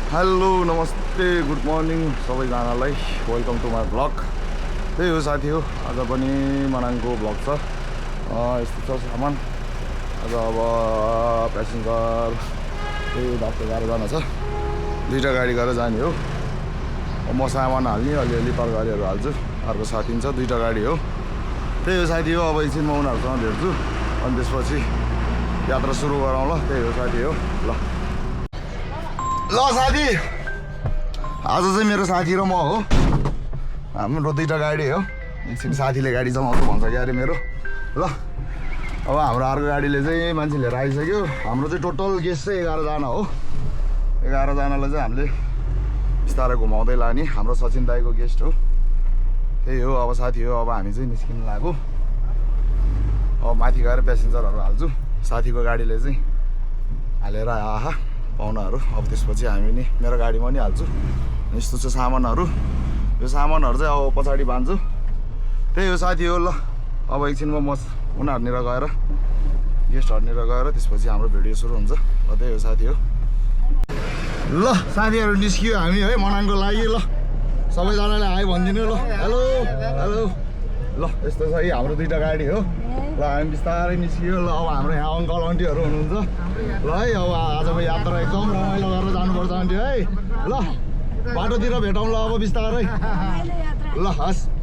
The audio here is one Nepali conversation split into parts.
हेलो नमस्ते गुड मर्निङ सबैजनालाई वेलकम टु माई ब्लग। त्यही हो साथी हो, आज पनि मनाङको ब्लग छ। यस्तो छ सामान। आज अब प्यासेन्जर त्यही बाटो गाह्रो जान छ, दुईवटा गाडी गरेर जाने हो। म सामान हाल्ने अलिअलि तरकारीहरू हाल्छु, अर्को साथी छ, दुईवटा गाडी हो। त्यही हो साथी हो, अब एकछिन म उनीहरूसँग भेट्छु अनि त्यसपछि यात्रा सुरु गरौँ ल। त्यही हो साथी हो। ल साथी, आज चाहिँ मेरो साथी र म हो, हाम्रो दुईवटा गाडी हो। एकछिन साथीले गाडी चलाउँछु भन्छ क्या अरे मेरो। ल अब हाम्रो अर्को गाडीले चाहिँ मान्छे लिएर आइसक्यो। हाम्रो चाहिँ टोटल गेस्ट चाहिँ 11 जना हो। 11 जनालाई चाहिँ हामीले बिस्तारै घुमाउँदै लाने, हाम्रो सचिन दाईको गेस्ट हो। त्यही हो अब साथी हो, अब हामी चाहिँ निस्किनु लाग्यो। अब माथि गएर प्यासेन्जरहरू हाल्छु, साथीको गाडीले चाहिँ हालेर आहा पाहुनाहरू। अब त्यसपछि हामी नि मेरो गाडीमा नि हाल्छु। यस्तो छ सामानहरू, यो सामानहरू चाहिँ अब पछाडि बाँध्छु। त्यही हो साथी हो। ल अब एकछिनमा म उनीहरूनिर गएर गेस्टहरूनिर गएर त्यसपछि हाम्रो भिडियो सुरु हुन्छ। ल त्यही हो साथी हो। ल साथीहरू निस्कियो हामी है मनाङको लागि। ल सबैजनाले आयो भनिदिनु। ल हेलो हेलो। ल यस्तो छ है हाम्रो दुईवटा गाडी हो। ल हामी बिस्तारै निस्कियो। ल अब हाम्रो यहाँ अङ्कल आन्टीहरू हुनुहुन्छ। ल है अब आजको यात्रा एकदम रमाइलो गरेर जानुपर्छ आन्टी है। ल बाटोतिर भेटौँ ल अब बिस्तारै। ल हस्।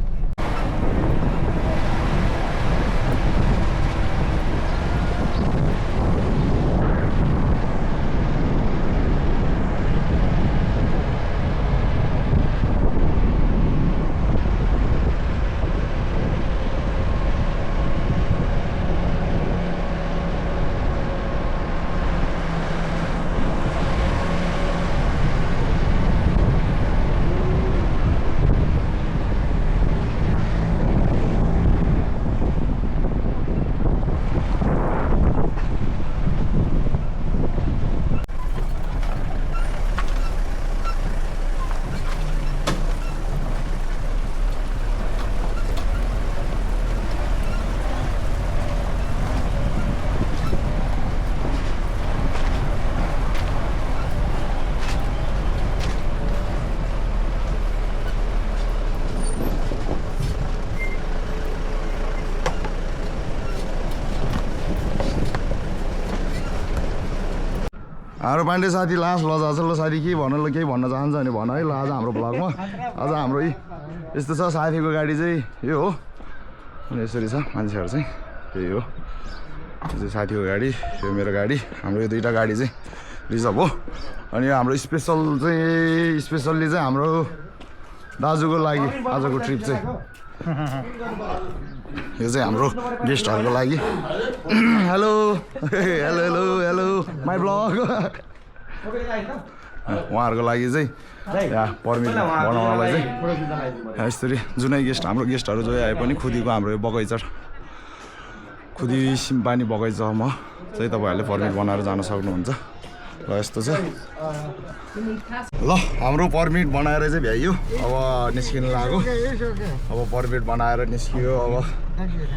हाम्रो पाण्डे साथी लास्ट लजाछ। ल साथी केही भन्न चाहन्छ भने भन है। ल आज हाम्रो ब्लगमा आज हाम्रो यस्तो छ, साथीको गाडी चाहिँ यो हो अनि यसरी छ मान्छेहरू चाहिँ। त्यही हो, यो चाहिँ साथीको गाडी, यो मेरो गाडी, हाम्रो यो दुईवटा गाडी चाहिँ रिजर्भ हो। अनि यो हाम्रो स्पेसल्ली चाहिँ हाम्रो दाजुको लागि आजको ट्रिप चाहिँ यो चाहिँ हाम्रो गेस्टहरूको लागि। Hello hello hello hello my blog. उहाँहरूको लागि चाहिँ यहाँ पर्मिट बनाउनलाई चाहिँ यसरी जुनै गेस्ट हाम्रो गेस्टहरू जो आए पनि खुदीको हाम्रो यो बगैँचा खुदी सिम्पानी बगैँचामा चाहिँ तपाईँहरूले पर्मिट बनाएर जान सक्नुहुन्छ। ल यस्तो छ। ल हाम्रो पर्मिट बनाएर चाहिँ भ्याइयो, अब निस्किनु लाग्यो। अब पर्मिट बनाएर निस्कियो। अब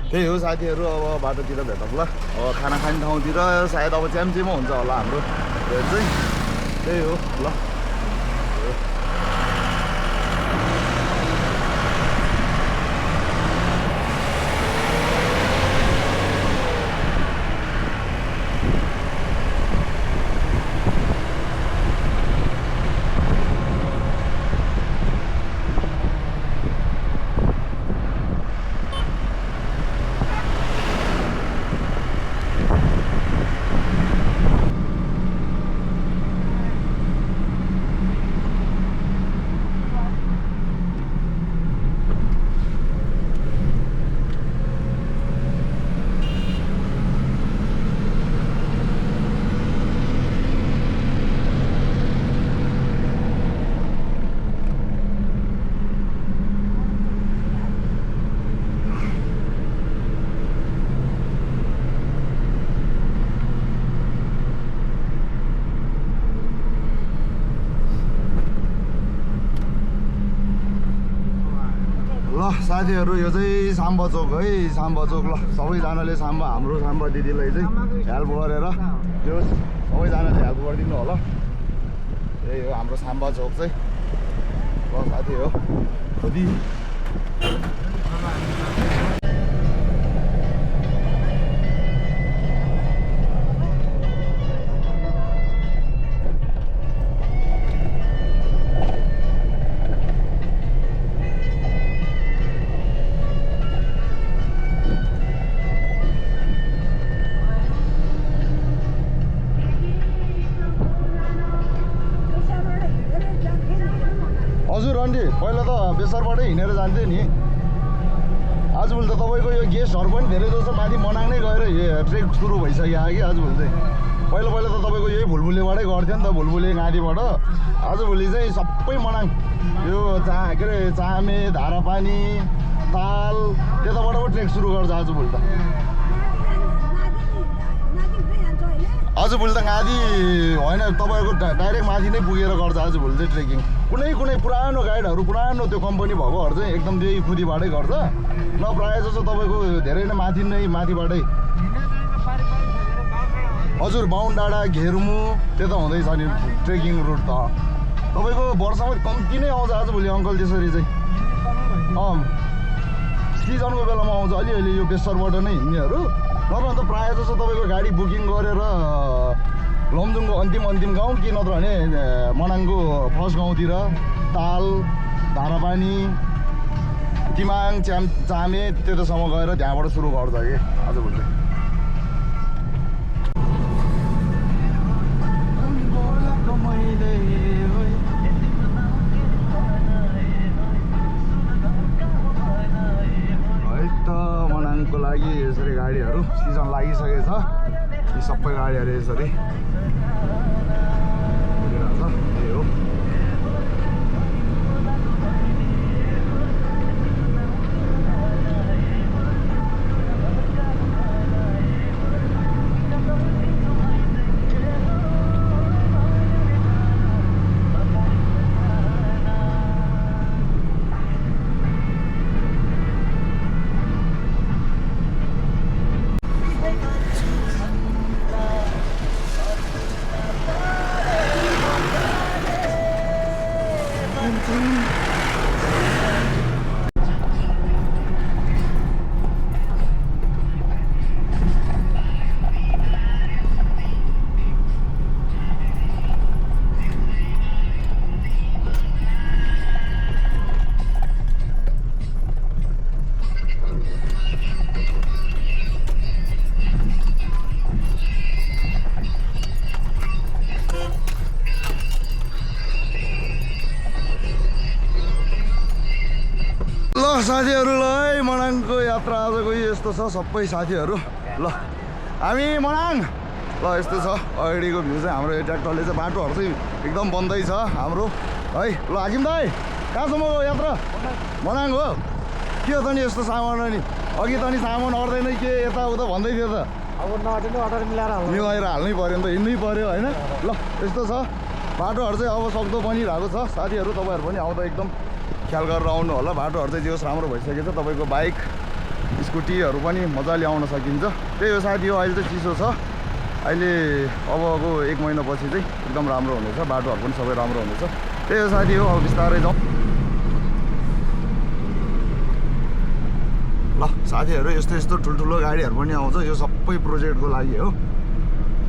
त्यही हो साथीहरू, अब बाटोतिर भेटौँ ल। अब खाना खाने ठाउँतिर सायद अब च्याम्चीमा हुन्छ होला हाम्रो भेट चाहिँ। त्यही हो। ल साथीहरू यो चाहिँ साम्बा चोक है, साम्बा चोक। ल सबैजनाले हाम्रो साम्बा दिदीलाई चाहिँ हेल्प गरेर त्यो सबैजनाले हेल्प गरिदिनु होला। यही हो हाम्रो साम्बा चौक चाहिँ ल साथी हो कति हजुर आन्टी पहिला त बेसरबाटै हिँडेर जान्थ्यो नि आजभोलि त तपाईँको यो गेस्टहरू पनि धेरै जस्तो माथि मनाङ नै गएर ट्रेक सुरु भइसक्यो कि आजभोलि चाहिँ पहिला पहिला त तपाईँको यही भुलभुलेबाटै गर्थ्यो नि त भुलभुले गाडीबाट आजभोलि चाहिँ सबै मनाङ यो के अरे चामे धारापानी ताल त्यताबाट पो ट्रेक सुरु गर्छ आजभोलि त आजभोलि त गाडी होइन तपाईँको डाइरेक्ट माथि नै पुगेर गर्छ आजभोलि चाहिँ ट्रेकिङ कुनै पुरानो गाइडहरू पुरानो त्यो कम्पनी भएकोहरू चाहिँ एकदम त्यही खुदीबाटै गर्छ न प्रायः जस्तो तपाईँको धेरै नै माथिबाटै हजुर बाहुन डाँडा घेर्मु त्यता हुँदैछ नि ट्रेकिङ रुट त तपाईँको वर्षमा कम्ती नै आउँछ आजभोलि अङ्कल त्यसरी चाहिँ सिजनको बेलामा आउँछ अलिअलि यो बेसरबाट नै हिँड्नेहरू नत्र त प्रायः जस्तो तपाईँको गाडी बुकिङ गरेर लमजुङको अन्तिम गाउँ कि नत्र भने मनाङको फर्स्ट गाउँतिर ताल धारापानी तिमाङ चामे त्यतासम्म गएर त्यहाँबाट सुरु गर्छ कि आजभोलि मनाङको लागि यसरी गाडीहरू सिजन लागिसकेको छ यी सबै गाडीहरू यसरी त्यही हो साथीहरू ल है मनाङको यात्रा आजको यस्तो छ सबै साथीहरू ल हामी मनाङ ल यस्तो छ अगाडिको भ्यू चाहिँ हाम्रो यो ट्र्याक्टरले चाहिँ बाटोहरू चाहिँ एकदम बन्दै छ हाम्रो है ल हाकिम दाइ कहाँसम्म हो यात्रा मनाङ हो के हो त नि यस्तो सामान नि अघि त नि सामान अट्दैन के यताउता भन्दै थियो त अब अर्डर मिलाएर हाल्नै पऱ्यो नि त हिँड्नै पऱ्यो होइन ल यस्तो छ बाटोहरू चाहिँ अब सक्दो बनिरहेको छ साथीहरू तपाईँहरू पनि आउँदा एकदम ख्याल गरेर आउनु होला बाटोहरू चाहिँ जे होस् राम्रो भइसकेको छ तपाईँको बाइक स्कुटीहरू पनि मजाले आउन सकिन्छ त्यही हो साथी हो अहिले चाहिँ चिसो छ अहिले अबको 1 महिनापछि चाहिँ एकदम राम्रो हुनेछ बाटोहरू पनि सबै राम्रो हुनेछ त्यही हो साथी हो अब बिस्तारै जाउँ ल साथीहरू यस्तो ठुल्ठुलो गाडीहरू पनि आउँछ यो सबै प्रोजेक्टको लागि हो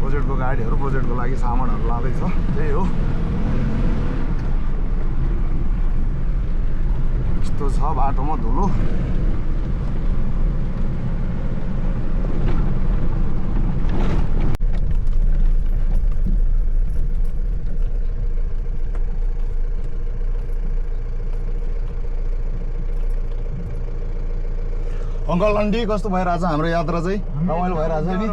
प्रोजेक्टको गाडीहरू प्रोजेक्टको लागि सामानहरू लाँदैछ त्यही हो यस्तो छ बाटोमा धुलो अङ्कल आन्टी कस्तो भइरहेछ हाम्रो यात्रा चाहिँ रमाइलो भइरहेछ नि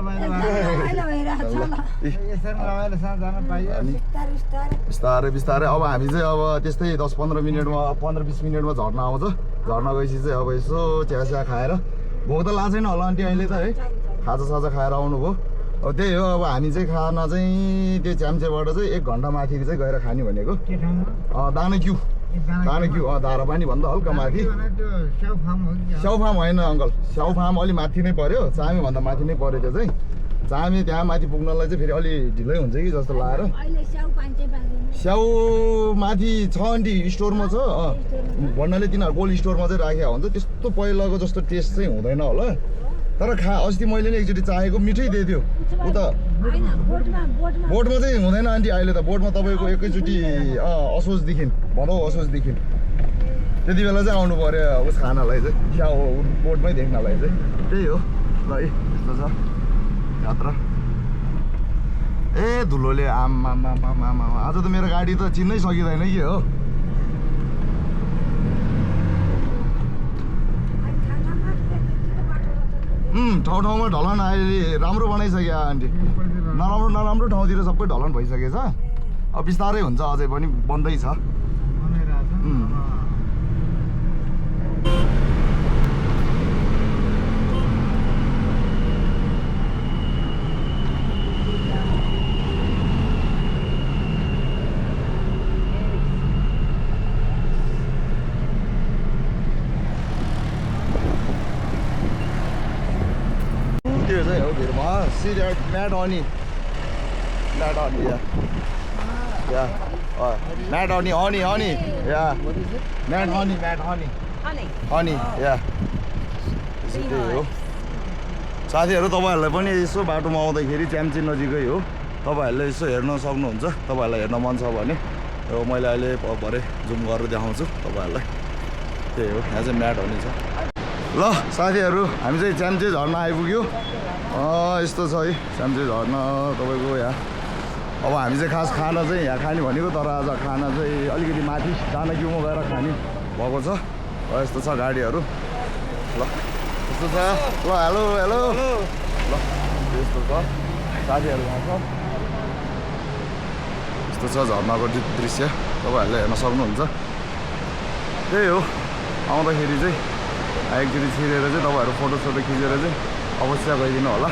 बिस्तारै अब हामी चाहिँ अब त्यस्तै 10-15 मिनटमा 15-20 मिनटमा झर्ना आउँछ झर्ना गएपछि चाहिँ अब यसो चिया खाएर भोक त लाग्दैन होला आन्टी अहिले त है खाजा खाएर आउनुभयो अब त्यही हो अब हामी चाहिँ खाना चाहिँ त्यो च्याम्चेबाट चाहिँ 1 घन्टा माथि चाहिँ गएर खाने भनेको दानाक्यु धारापानी भन्दा हल्का माथि स्याउ फार्म होइन अङ्कल स्याउ फार्म अलि माथि नै पर्यो चामी भन्दा माथि नै पर्यो त्यो चाहिँ चामे त्यहाँ माथि पुग्नलाई चाहिँ फेरि अलि ढिलै हुन्छ कि जस्तो लागेर स्याउ माथि छ आन्टी स्टोरमा छ भन्नाले तिनीहरू कोल्ड स्टोरमा चाहिँ राखेको हुन्छ त्यस्तो पहिलाको जस्तो टेस्ट चाहिँ हुँदैन होला तर अस्ति मैले नि एकचोटि चाहेको मिठै दियो उता बोटमा चाहिँ हुँदैन आन्टी अहिले त बोटमा तपाईँको एकैचोटि असोजदेखि भनौँ असोजदेखि त्यति बेला चाहिँ आउनु पर्यो उस खानालाई चाहिँ स्याउ बोटमै देख्नलाई चाहिँ त्यही हो ल यस्तो छ यात्रा ए धुलोले आमा आज त मेरो गाडी त चिन्नै सकिँदैन कि हो ठाउँ ठाउँमा ढलान अहिले राम्रो बनाइसक्यो आन्टी नराम्रो ठाउँतिर सबै ढलान भइसकेछ अब बिस्तारै हुन्छ अझै पनि बन्दै छ See there, Mad Honey. Mad Honey, yeah. Yeah. Mad Honey, honey. Yeah. What is it? Mad Honey. Honey, yeah. साथीहरु तपाईहरुलाई पनि यसो बाटोमा आउँदाखेरि च्याम्ची नजिकै हो तपाईहरुले यसो हेर्न सक्नुहुन्छ तपाईहरुलाई हेर्न मन छ भने यो मैले अहिले भरे जुम गरेर देखाउँछु तपाईहरुलाई त्यही हो यहाँ चाहिँ म्याट हनी छ ल साथीहरु हामी चाहिँ च्याम्ची झर्ना आइपुग्यो यस्तो छ है च्याम्ची झर्ना तपाईको यहाँ अब हामी चाहिँ खास खाना चाहिँ यहाँ खाने भनेको तर आज खाना चाहिँ अलिकति माथि जानकीमा गएर खाने भएको छ यस्तो छ गाडीहरु ल यस्तो छ ल हेलो ल यस्तो छ साथीहरु यहाँ छ यस्तो छ झर्नाको दृश्य तपाईहरुले हेर्न सक्नुहुन्छ त्यही हो आउँदाखेरि चाहिँ एकचोटि छिरेर चाहिँ तपाईहरु फोटो खिचेर चाहिँ अवश्य गइदिनु होला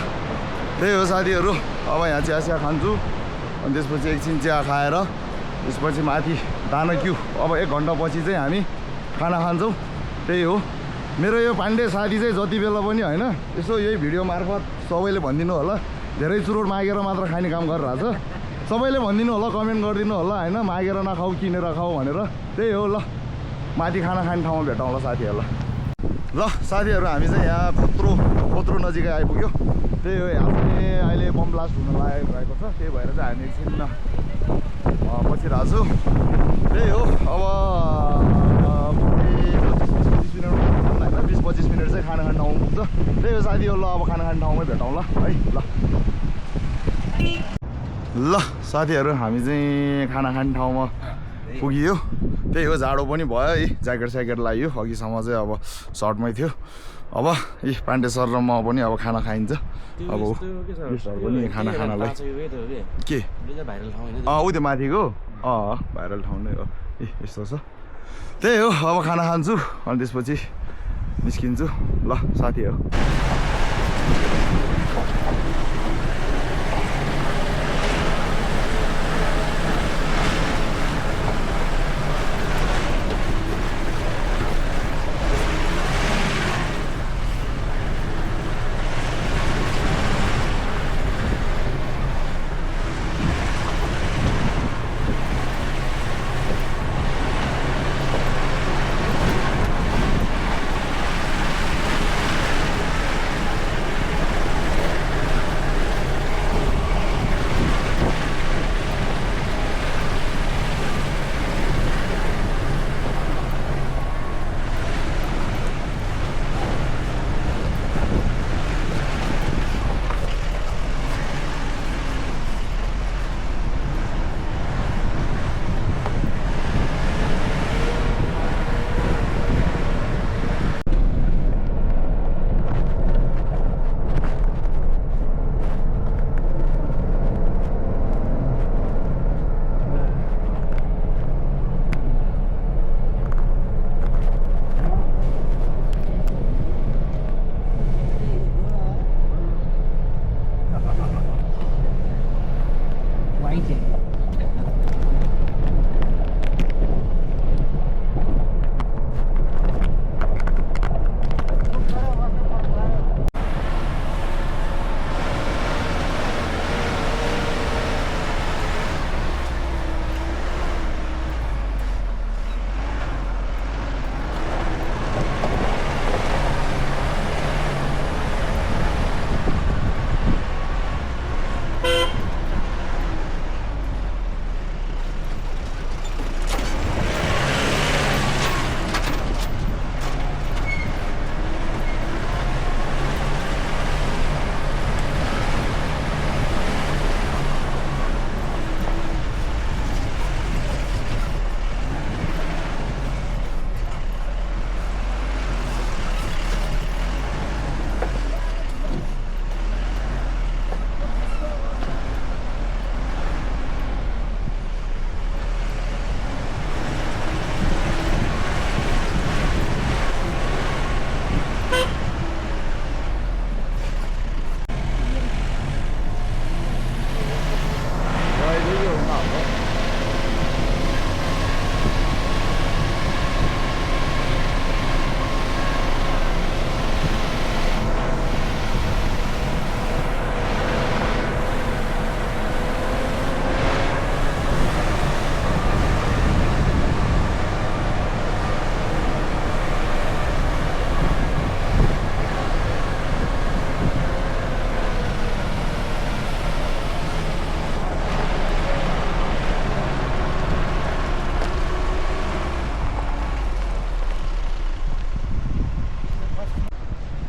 त्यही हो साथीहरु अब यहाँ चिया खान्छु अनि त्यसपछि एकछिन चिया खाएर त्यसपछि माथि दानक्यू अब 1 घण्टा पछि चाहिँ हामी खाना खान्छौँ त्यही हो मेरो यो पाण्डे साथी चाहिँ जति बेला पनि हैन यसो यही भिडियो मार्फत सबैले भनिदिनु होला धेरै चुरोट मागेर मात्र खाने काम गरिरहेछ सबैले भनिदिनु होला कमेन्ट गरिदिनु होला हैन मागेर नखाऊ किनेर खाऊ भनेर त्यही हो ल माथि खाना खाने ठाउँमा भेटौँला साथीहरुलाई ल साथीहरु हामी चाहिँ यहाँ खोत्रो नजिकै आइपुग्यो त्यही हो यहाँ चाहिँ अहिले बम ब्लास्ट हुन लागेको छ त्यही भएर चाहिँ हामी एकछिन बसिरहेको छु त्यही हो अब 20-25 मिनट चाहिँ खाना खाने ठाउँमा पुग्छ त्यही हो साथीहरु ल अब खाना खाने ठाउँमै भेटौँला है ल साथीहरु हामी चाहिँ खाना खाने ठाउँमा पुगियो त्यही हो जाडो पनि भयो है ज्याकेट लगायो अघिसम्म चाहिँ अब सर्टमै थियो अब यी पाण्डे सर र म पनि अब खाना खाइन्छ अब गेस्टहरु पनि खाना खानालाई के उ त्यो माथिको भाइरल ठाउँ नै हो यस्तो छ त्यही हो अब खाना खान्छु अनि त्यसपछि निस्किन्छु ल साथीहरु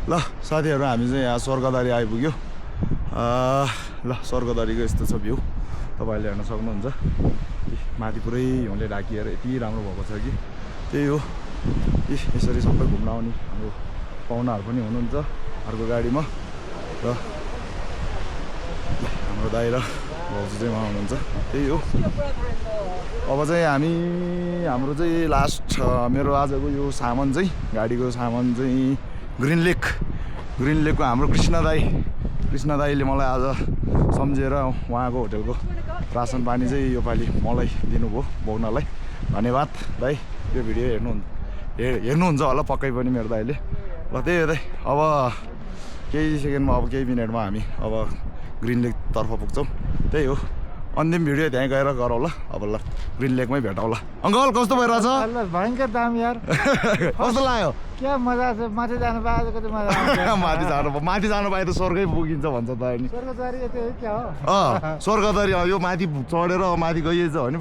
ल साथीहरू हामी चाहिँ यहाँ स्वर्गदारी आइपुग्यो ल स्वर्गदारीको यस्तो छ भ्यू तपाईँहरूले हेर्न सक्नुहुन्छ माथि पुरै हिउँले ढाकिएर यति राम्रो भएको छ कि त्यही हो यसरी सबै घुम्न आउने हाम्रो पाहुनाहरू पनि हुनुहुन्छ अर्को गाडीमा र हाम्रो दाइ र भाउजू चाहिँ उहाँ हुनुहुन्छ त्यही हो अब चाहिँ हाम्रो चाहिँ लास्ट मेरो आजको यो सामान चाहिँ गाडीको सामान चाहिँ ग्रिन लेकको हाम्रो कृष्ण दाईले मलाई आज सम्झेर उहाँको होटेलको रासन पानी चाहिँ योपालि मलाई दिनुभयो बोक्नलाई धन्यवाद दाई यो भिडियो हेर्नुहुन्छ होला पक्कै पनि मेरो दाइले ल त्यही हो दाइ अब केही सेकेन्डमा अब केही मिनटमा हामी अब ग्रिन लेकतर्फ पुग्छौँ त्यही हो अन्तिम भिडियो त्यहीँ गएर गरौँ ल अब ल ग्रिन लेकमै भेटौँला अङ्कल कस्तो भइरहेछ भयङ्कर दाम यार कस्तो लाग्यो क्या मजा छ माथि जानु पाए कति मजा माथि जानु पाए त स्वर्गै पुगिन्छ भन्छ त नि स्वर्गद्वारी यतै हो क्या हो स्वर्गद्वारी यो माथि चढेर माथि गइएछ भने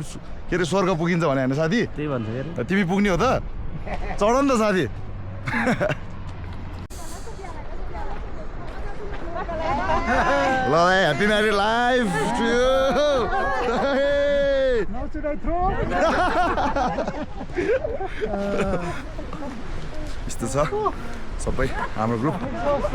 के अरे स्वर्ग पुगिन्छ भने होइन साथी त्यही भन्छ तिमी पुग्ने हो त चढ नि त साथी ल ह्याप्पी म्यारिड लाइफ यस्तो छ सबै हाम्रो ग्रुप ल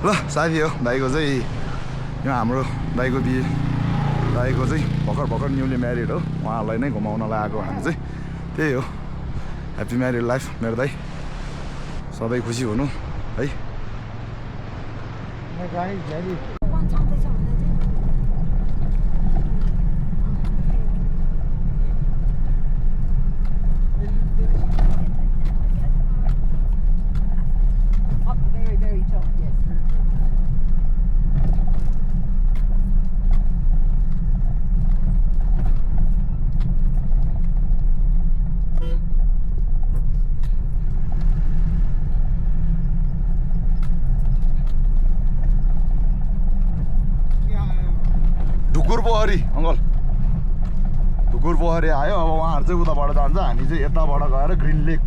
ल साथी हो दाइको चाहिँ यो हाम्रो दाइको चाहिँ भर्खर न्युली म्यारिड हो उहाँहरूलाई नै घुमाउनलाई आएको हामी चाहिँ त्यही हो ह्याप्पी म्यारिड लाइफ मेरो दाइ सधैँ खुसी हुनु है ढुकुर पोखरी आयो अब उहाँहरू चाहिँ उताबाट जान्छ हामी चाहिँ यताबाट गएर ग्रिन लेक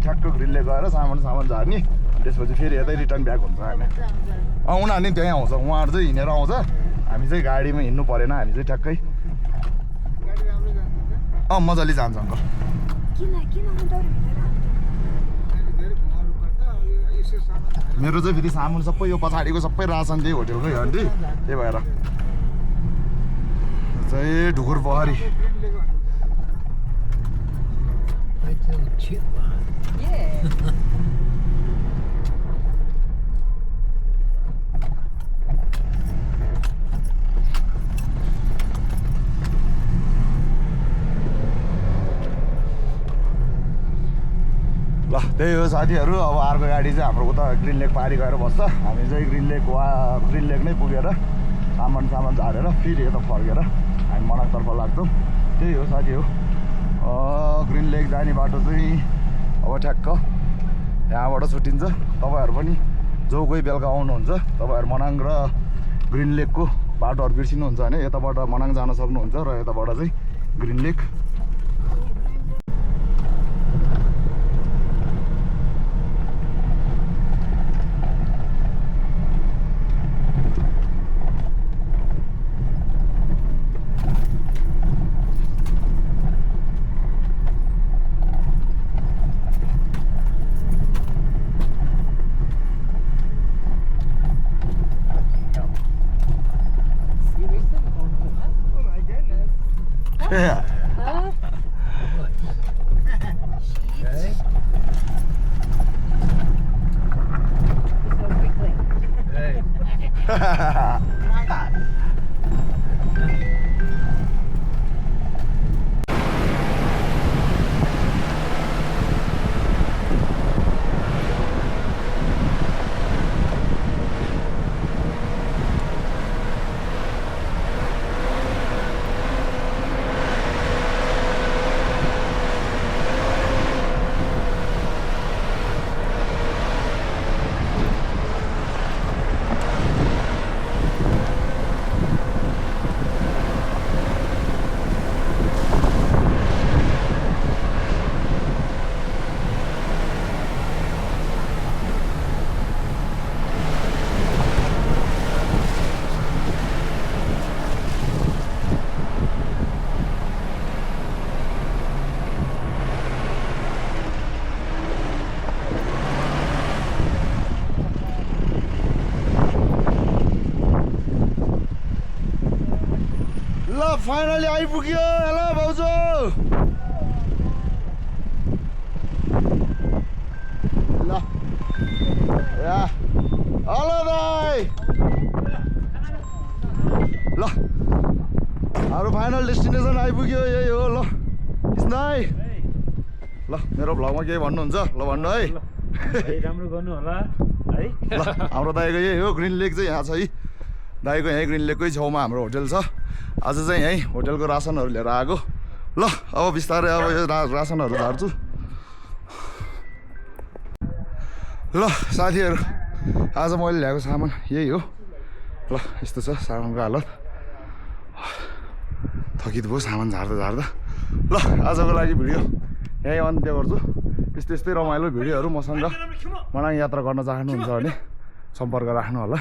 गएर सामान झार्ने त्यसपछि फेरि यतै रिटर्न ब्याक हुन्छ हामी उनीहरू नि त्यहीँ आउँछ उहाँहरू चाहिँ हिँडेर आउँछ हामी चाहिँ गाडीमा हिँड्नु परेन हामी चाहिँ ठ्याक्कै मजाले जान्छ अङ्कल मेरो चाहिँ फेरि सामान सबै यो पछाडिको सबै रासन त्यही होटेलकै हो नि त्यही भएर चाहिँ ढुकुर पोखरी ल त्यही हो साथीहरू अब अर्को गाडी चाहिँ हाम्रो उता ग्रिन लेक पारी गएर बस्छ हामी चाहिँ ग्रिन लेक नै पुगेर सामान झारेर फेरि यता फर्केर हामी मनाङतर्फ लाग्छौँ त्यही हो साथी हो ग्रिन लेक जाने बाटो चाहिँ अब ठ्याक्क यहाँबाट छुट्टिन्छ तपाईँहरू पनि जो कोही बेलुका आउनुहुन्छ तपाईँहरू मनाङ र ग्रिन लेकको बाटोहरू बिर्सिनुहुन्छ भने यताबाट मनाङ जान सक्नुहुन्छ र यताबाट चाहिँ ग्रिन लेक फाइनली आइपुग्यो हेलो भाउजू ल या हेलो दाइ ल हाम्रो फाइनल डेस्टिनेसन आइपुग्यो यही हो ल दाइ ल मेरो भ्लगमा केही भन्नुहुन्छ ल भन्नु है राम्रो गर्नु होला है ल हाम्रो दाइको यही हो ग्रिन लेक चाहिँ यहाँ छ है दाइको यहीँ ग्रिन लेककै छेउमा हाम्रो होटल छ आज चाहिँ यहीँ होटलको रासनहरू लिएर आएको ल अब बिस्तारै अब यो रासनहरू झार्छु ल साथीहरू आज मैले ल्याएको सामान यही हो ल यस्तो छ सामानको हालत थकित भयो सामान झार्दा झार्दा ल आजको लागि भिडियो यहीँ अन्त्य गर्छु यस्तै यस्तै रमाइलो भिडियोहरू मसँग मनाङ यात्रा गर्न चाहनुहुन्छ भने सम्पर्क राख्नु होला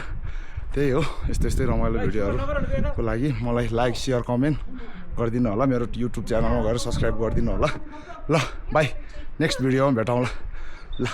त्यही हो यस्तै यस्तै रमाइलो भिडियोहरूको लागि मलाई लाइक सेयर कमेन्ट गरिदिनु होला मेरो युट्युब च्यानलमा गएर सब्सक्राइब गरिदिनु होला ल बाई नेक्स्ट भिडियोमा भेटौँला ल